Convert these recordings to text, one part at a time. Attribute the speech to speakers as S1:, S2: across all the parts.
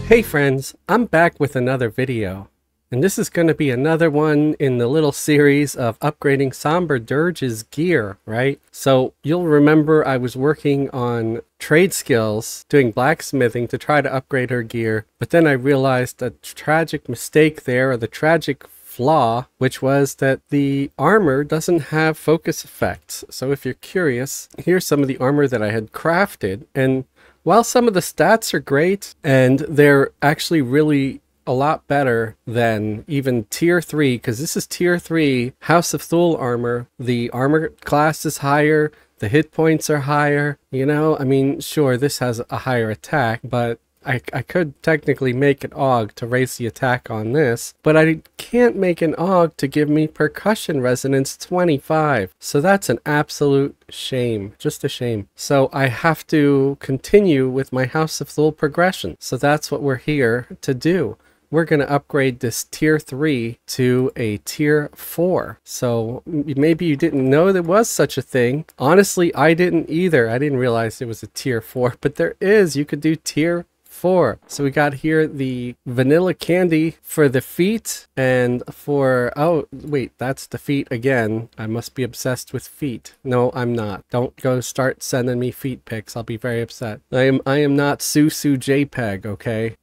S1: Hey friends, I'm back with another video, and this is going to be another one in the little series of upgrading Somberdirge's gear, right? So you'll remember I was working on trade skills, doing blacksmithing to try to upgrade her gear, but then I realized a tragic mistake there, or the tragic flaw, which was that the armor doesn't have focus effects. So if you're curious, here's some of the armor that I had crafted, and while some of the stats are great, and they're actually really a lot better than even tier 3, because this is tier 3 House of Thule armor. The armor class is higher, the hit points are higher, you know, I mean, sure, this has a higher attack, but I could technically make an AUG to raise the attack on this, but I can't make an AUG to give me percussion resonance 25. So that's an absolute shame, just a shame. So I have to continue with my House of Thule progression. So that's what we're here to do. We're going to upgrade this tier 3 to a tier 4. So maybe you didn't know there was such a thing. Honestly, I didn't either. I didn't realize it was a tier 4, but there is. You could do tier 4. So we got here the vanilla candy for the feet, and for, oh wait, that's the feet again. I must be obsessed with feet. No, I'm not. Don't go start sending me feet pics. I'll be very upset. I am not Susu JPEG, okay?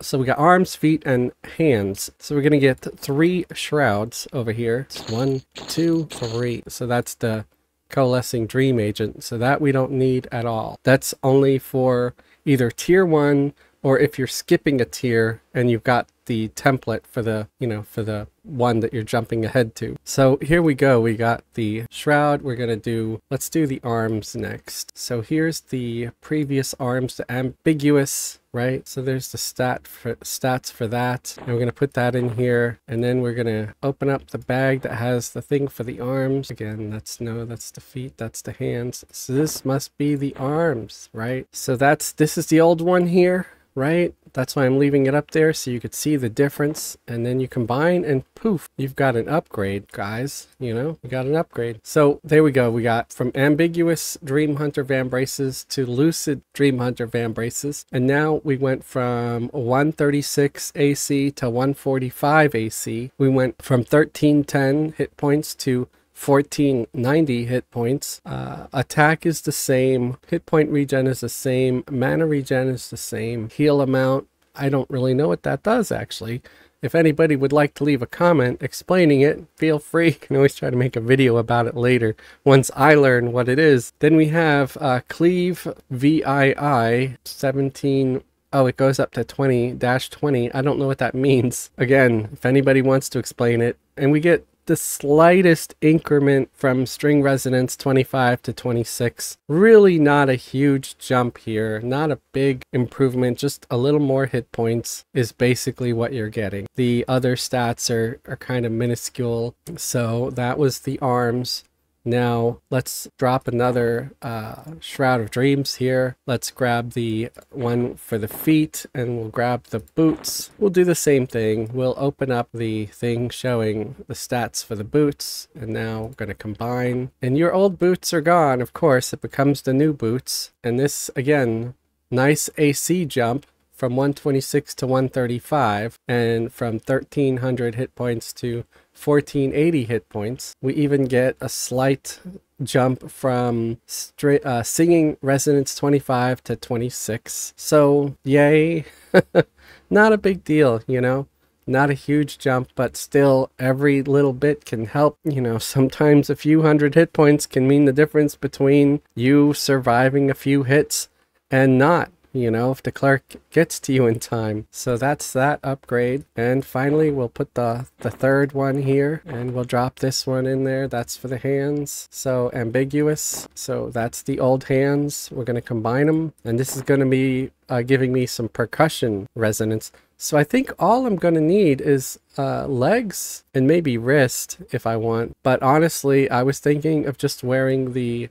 S1: So we got arms, feet, and hands. So we're gonna get 3 shrouds over here. It's 1, 2, 3. So that's the coalescing dream agent. So that we don't need at all. That's only for either tier 1, or if you're skipping a tier and you've got the template for the, you know, for the one that you're jumping ahead to. So here we go. We got the shroud. We're going to do, let's do the arms next. So here's the previous arms, the ambiguous, right? So there's the stats for that. And we're going to put that in here. And then we're going to open up the bag that has the thing for the arms. Again, that's the feet, that's the hands. So this must be the arms, right? So this is the old one here, right? That's why I'm leaving it up there so you could see the difference. And then you combine and poof, you've got an upgrade, guys. You know, you got an upgrade. So there we go. We got from ambiguous Dream Hunter Vambraces to lucid Dream Hunter Vambraces. And now we went from 136 AC to 145 AC. We went from 1310 hit points to 1490 hit points. Attack is the same, hit point regen is the same, mana regen is the same, heal amount, I don't really know what that does actually. If anybody would like to leave a comment explaining it, feel free. You can always try to make a video about it later once I learn what it is. Then we have Cleave VII 17. Oh, it goes up to 20-20. I don't know what that means. Again, if anybody wants to explain it. And we get the slightest increment from string resonance 25 to 26. Really not a huge jump here, not a big improvement, just a little more hit points is basically what you're getting. The other stats are kind of minuscule. So that was the arms. Now let's drop another Shroud of Dreams here. Let's grab the one for the feet and we'll grab the boots. We'll do the same thing. We'll open up the thing showing the stats for the boots, and now we're going to combine. And your old boots are gone, of course. It becomes the new boots. And this, again, nice AC jump from 126 to 135, and from 1300 hit points to 1480 hit points. We even get a slight jump from singing resonance 25 to 26. So yay. Not a big deal, you know, not a huge jump, but still every little bit can help. You know, sometimes a few hundred hit points can mean the difference between you surviving a few hits and not. You know, if the clerk gets to you in time. So that's that upgrade. And finally, we'll put the third one here, and we'll drop this one in there. That's for the hands. So ambiguous. So that's the old hands. We're going to combine them. And this is going to be giving me some percussion resonance. So I think all I'm going to need is legs and maybe wrist if I want. But honestly, I was thinking of just wearing the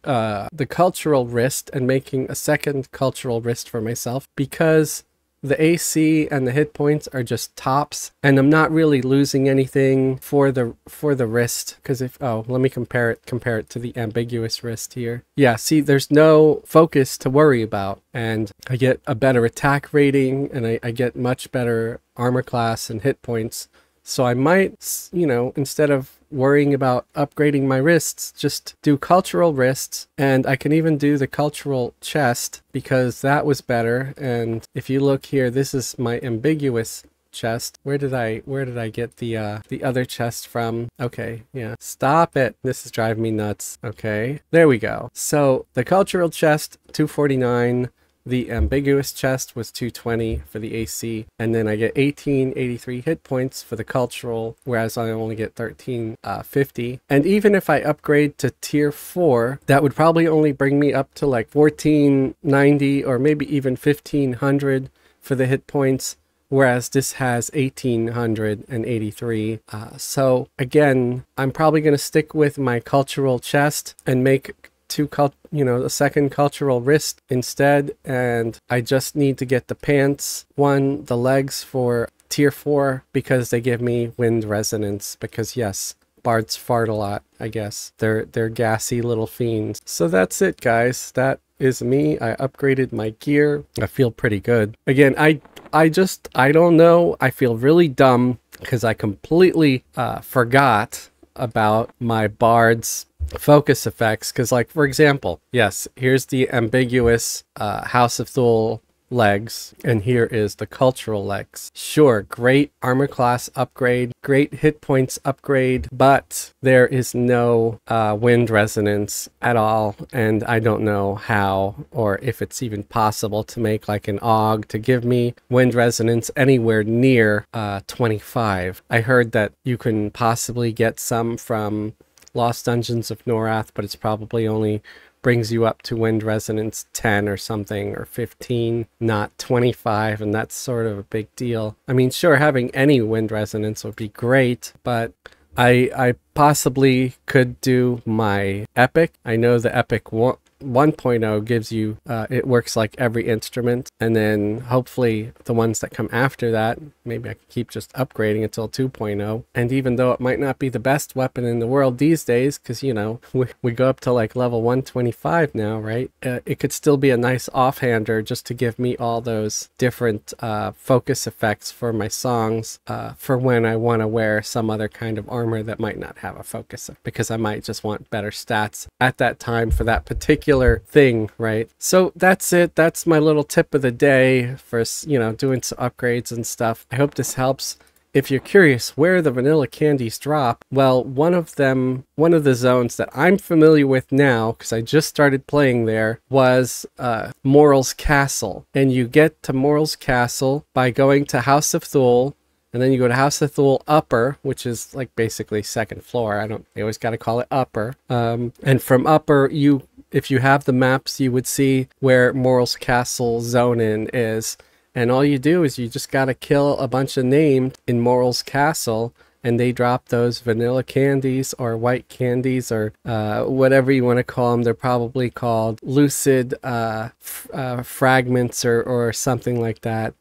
S1: cultural wrist and making a second cultural wrist for myself, because the AC and the hit points are just tops, and I'm not really losing anything for the wrist, because if, oh, let me compare it to the ambiguous wrist here. Yeah, see, there's no focus to worry about, and I get a better attack rating, and I get much better armor class and hit points. So I might, you know, instead of worrying about upgrading my wrists, just do cultural wrists, and I can even do the cultural chest because that was better. And if you look here, this is my ambiguous chest. Where did I get the other chest from? Okay, yeah. Stop it. This is driving me nuts. Okay, there we go. So the cultural chest, 249. The ambiguous chest was 220 for the AC, and then I get 1883 hit points for the cultural, whereas I only get 1350. And even if I upgrade to tier 4, that would probably only bring me up to like 1490 or maybe even 1500 for the hit points, whereas this has 1883. So again, I'm probably going to stick with my cultural chest and make a second cultural wrist instead, and I just need to get the pants the legs for tier 4 because they give me wind resonance, because yes, bards fart a lot, I guess. They're gassy little fiends. So that's it, guys. That is me. I upgraded my gear. I feel pretty good. Again, I don't know. I feel really dumb because I completely forgot about my bard's focus effects, because like, for example, yes, here's the ambiguous House of Thule legs, and here is the cultural legs. Sure, great armor class upgrade, great hit points upgrade, but there is no wind resonance at all, and I don't know how or if it's even possible to make like an AUG to give me wind resonance anywhere near 25. I heard that you can possibly get some from Lost Dungeons of Norath, but it's probably only brings you up to wind resonance 10 or something, or 15, not 25, and that's sort of a big deal. I mean, sure, having any wind resonance would be great, but I possibly could do my epic. I know the epic 1.0 gives you, it works like every instrument, and then hopefully the ones that come after that, maybe I can keep just upgrading until 2.0. And even though it might not be the best weapon in the world these days, because, you know, we go up to like level 125 now, right? It could still be a nice offhander just to give me all those different focus effects for my songs, for when I want to wear some other kind of armor that might not have a focus, because I might just want better stats at that time for that particular thing, right? So that's it. That's my little tip of the day for, you know, doing some upgrades and stuff. I hope this helps. If you're curious where the vanilla candies drop, well, one of the zones that I'm familiar with now, because I just started playing there, was Moral's Castle. And you get to Moral's Castle by going to House of Thule, and then you go to House of Thule Upper, which is like basically second floor. They always got to call it Upper. And from Upper, if you have the maps, you would see where Moral's Castle zone-in is. And all you do is you just got to kill a bunch of named in Moral's Castle, and they drop those vanilla candies or white candies or whatever you want to call them. They're probably called lucid fragments or something like that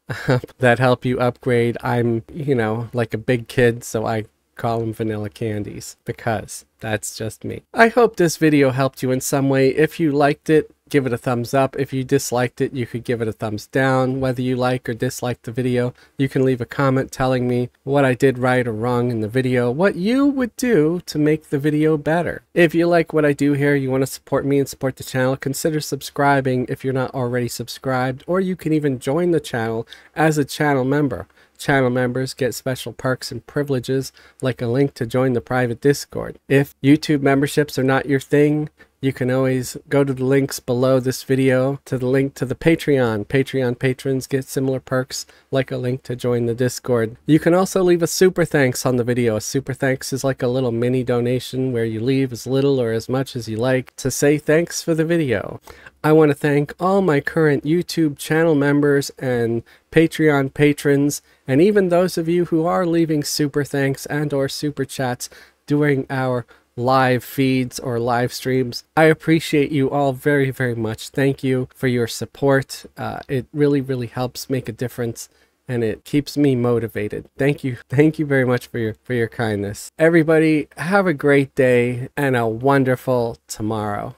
S1: that help you upgrade. I'm, you know, like a big kid, so I call them vanilla candies because that's just me. I hope this video helped you in some way. If you liked it, give it a thumbs up. If you disliked it, you could give it a thumbs down. Whether you like or dislike the video, you can leave a comment telling me what I did right or wrong in the video, what you would do to make the video better. If you like what I do here, you want to support me and support the channel, consider subscribing if you're not already subscribed, or you can even join the channel as a channel member. Channel members get special perks and privileges, like a link to join the private Discord. If YouTube memberships are not your thing, you can always go to the links below this video to the link to the Patreon. Patreon patrons get similar perks, like a link to join the Discord. You can also leave a super thanks on the video. A super thanks is like a little mini donation where you leave as little or as much as you like to say thanks for the video. I want to thank all my current YouTube channel members and Patreon patrons, and even those of you who are leaving super thanks and or super chats during our live feeds or live streams. I appreciate you all very, very much. Thank you for your support. It really, really helps make a difference, and it keeps me motivated. Thank you. Thank you very much for your kindness. Everybody, have a great day and a wonderful tomorrow.